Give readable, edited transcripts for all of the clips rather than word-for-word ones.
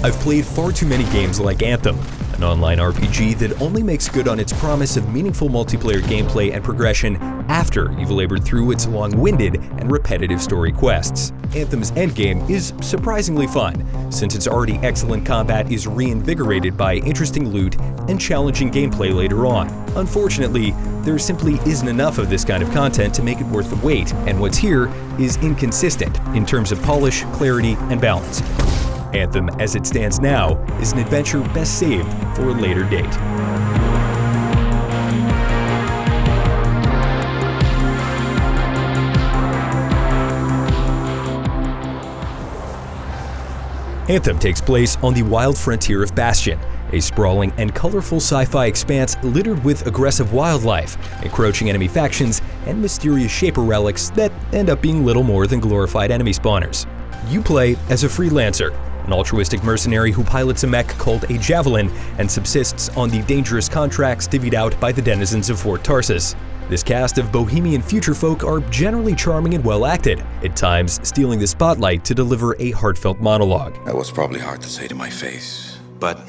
I've played far too many games like Anthem, an online RPG that only makes good on its promise of meaningful multiplayer gameplay and progression after you've labored through its long-winded and repetitive story quests. Anthem's endgame is surprisingly fun, since its already excellent combat is reinvigorated by interesting loot and challenging gameplay later on. Unfortunately, there simply isn't enough of this kind of content to make it worth the wait, and what's here is inconsistent in terms of polish, clarity, and balance. Anthem, as it stands now, is an adventure best saved for a later date. Anthem takes place on the wild frontier of Bastion, a sprawling and colorful sci-fi expanse littered with aggressive wildlife, encroaching enemy factions, and mysterious Shaper relics that end up being little more than glorified enemy spawners. You play as a freelancer, an altruistic mercenary who pilots a mech called a Javelin and subsists on the dangerous contracts divvied out by the denizens of Fort Tarsis. This cast of bohemian future folk are generally charming and well acted, at times stealing the spotlight to deliver a heartfelt monologue. That was probably hard to say to my face, but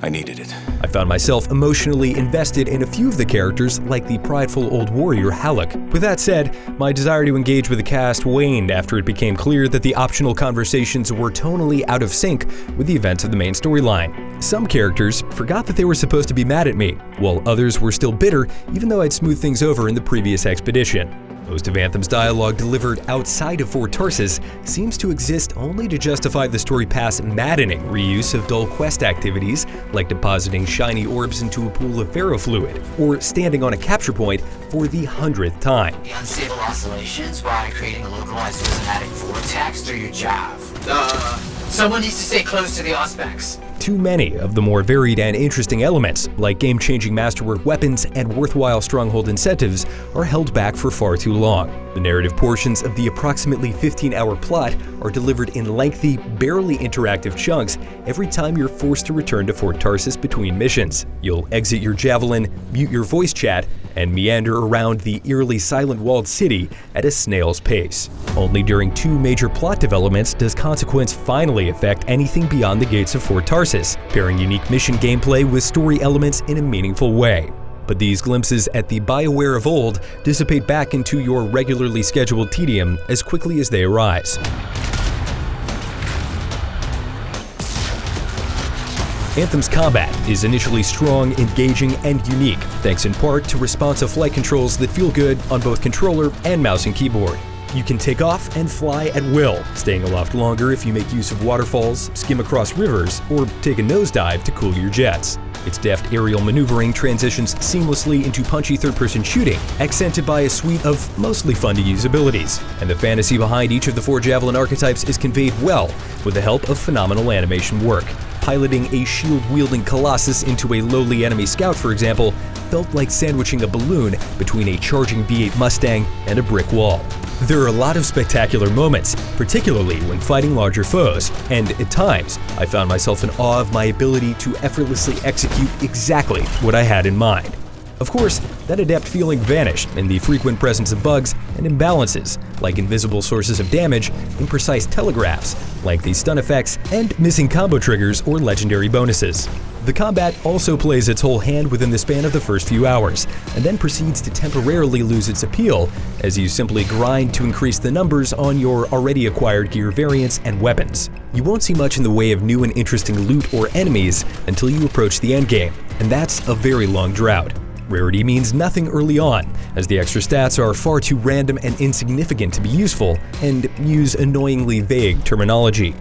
I needed it. I found myself emotionally invested in a few of the characters, like the prideful old warrior Halleck. With that said, my desire to engage with the cast waned after it became clear that the optional conversations were tonally out of sync with the events of the main storyline. Some characters forgot that they were supposed to be mad at me, while others were still bitter even though I'd smoothed things over in the previous expedition. Most of Anthem's dialogue delivered outside of Fort Tarsis seems to exist only to justify the story path's maddening reuse of dull quest activities like depositing shiny orbs into a pool of ferrofluid, or standing on a capture point for the 100th time. The unstable oscillations while creating a localized prismatic vortex through your jav. Someone needs to stay close to the auspex. Too many of the more varied and interesting elements, like game-changing masterwork weapons and worthwhile Stronghold incentives, are held back for far too long. The narrative portions of the approximately 15-hour plot are delivered in lengthy, barely interactive chunks every time you're forced to return to Fort Tarsis between missions. You'll exit your Javelin, mute your voice chat, and meander around the eerily silent walled city at a snail's pace. Only during two major plot developments does consequence finally affect anything beyond the gates of Fort Tarsis, pairing unique mission gameplay with story elements in a meaningful way. But these glimpses at the BioWare of old dissipate back into your regularly scheduled tedium as quickly as they arise. Anthem's combat is initially strong, engaging, and unique, thanks in part to responsive flight controls that feel good on both controller and mouse and keyboard. You can take off and fly at will, staying aloft longer if you make use of waterfalls, skim across rivers, or take a nosedive to cool your jets. Its deft aerial maneuvering transitions seamlessly into punchy third-person shooting, accented by a suite of mostly fun-to-use abilities. And the fantasy behind each of the four Javelin archetypes is conveyed well with the help of phenomenal animation work. Piloting a shield-wielding colossus into a lowly enemy scout, for example, felt like sandwiching a balloon between a charging V8 Mustang and a brick wall. There are a lot of spectacular moments, particularly when fighting larger foes, and at times, I found myself in awe of my ability to effortlessly execute exactly what I had in mind. Of course, that adept feeling vanished in the frequent presence of bugs and imbalances, like invisible sources of damage, imprecise telegraphs, lengthy stun effects, and missing combo triggers or legendary bonuses. The combat also plays its whole hand within the span of the first few hours, and then proceeds to temporarily lose its appeal as you simply grind to increase the numbers on your already acquired gear variants and weapons. You won't see much in the way of new and interesting loot or enemies until you approach the endgame, and that's a very long drought. Rarity means nothing early on, as the extra stats are far too random and insignificant to be useful, and use annoyingly vague terminology.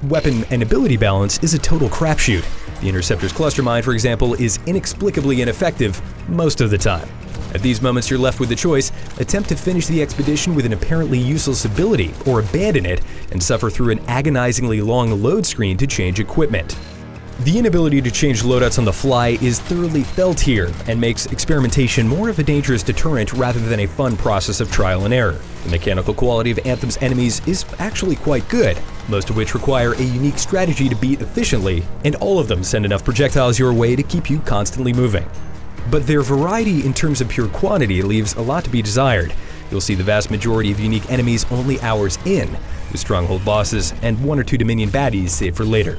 Weapon and ability balance is a total crapshoot. The Interceptor's cluster mine, for example, is inexplicably ineffective most of the time. At these moments you're left with the choice: attempt to finish the expedition with an apparently useless ability, or abandon it and suffer through an agonizingly long load screen to change equipment. The inability to change loadouts on the fly is thoroughly felt here, and makes experimentation more of a dangerous deterrent rather than a fun process of trial and error. The mechanical quality of Anthem's enemies is actually quite good, most of which require a unique strategy to beat efficiently, and all of them send enough projectiles your way to keep you constantly moving. But their variety in terms of pure quantity leaves a lot to be desired. You'll see the vast majority of unique enemies only hours in, with Stronghold bosses and 1 or 2 Dominion baddies saved for later.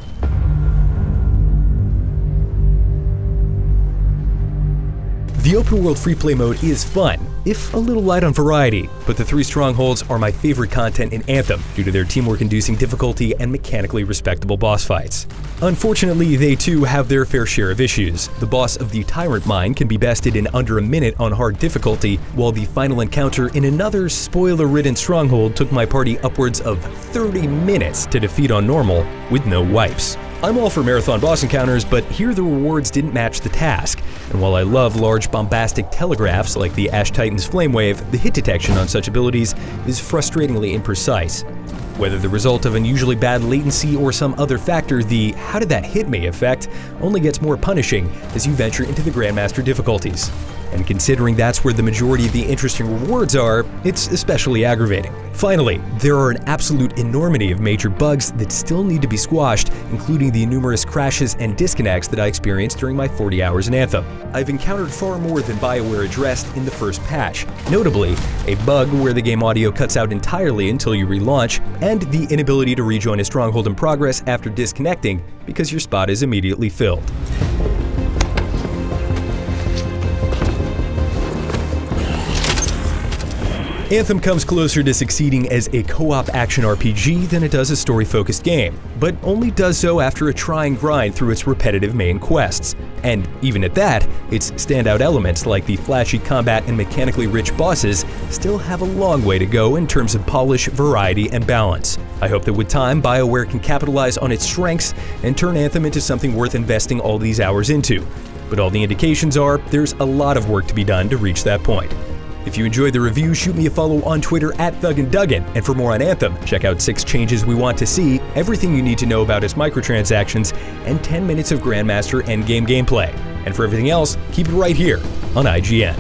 The open world free play mode is fun, if a little light on variety, but the 3 Strongholds are my favorite content in Anthem due to their teamwork-inducing difficulty and mechanically respectable boss fights. Unfortunately, they too have their fair share of issues. The boss of the Tyrant Mine can be bested in under a minute on hard difficulty, while the final encounter in another spoiler-ridden Stronghold took my party upwards of 30 minutes to defeat on normal with no wipes. I'm all for marathon boss encounters, but here the rewards didn't match the task, and while I love large bombastic telegraphs like the Ash Titan's Flame Wave, the hit detection on such abilities is frustratingly imprecise. Whether the result of unusually bad latency or some other factor, the "how did that hit me" effect only gets more punishing as you venture into the Grandmaster difficulties. And considering that's where the majority of the interesting rewards are, it's especially aggravating. Finally, there are an absolute enormity of major bugs that still need to be squashed, including the numerous crashes and disconnects that I experienced during my 40 hours in Anthem. I've encountered far more than BioWare addressed in the first patch, notably a bug where the game audio cuts out entirely until you relaunch, and the inability to rejoin a Stronghold in progress after disconnecting because your spot is immediately filled. Anthem comes closer to succeeding as a co-op action RPG than it does a story-focused game, but only does so after a try and grind through its repetitive main quests. And even at that, its standout elements like the flashy combat and mechanically rich bosses still have a long way to go in terms of polish, variety, and balance. I hope that with time, BioWare can capitalize on its strengths and turn Anthem into something worth investing all these hours into. But all the indications are there's a lot of work to be done to reach that point. If you enjoyed the review, shoot me a follow on Twitter @ThugginDuggan, and for more on Anthem, check out 6 changes we want to see, everything you need to know about its microtransactions, and 10 minutes of Grandmaster endgame gameplay. And for everything else, keep it right here on IGN.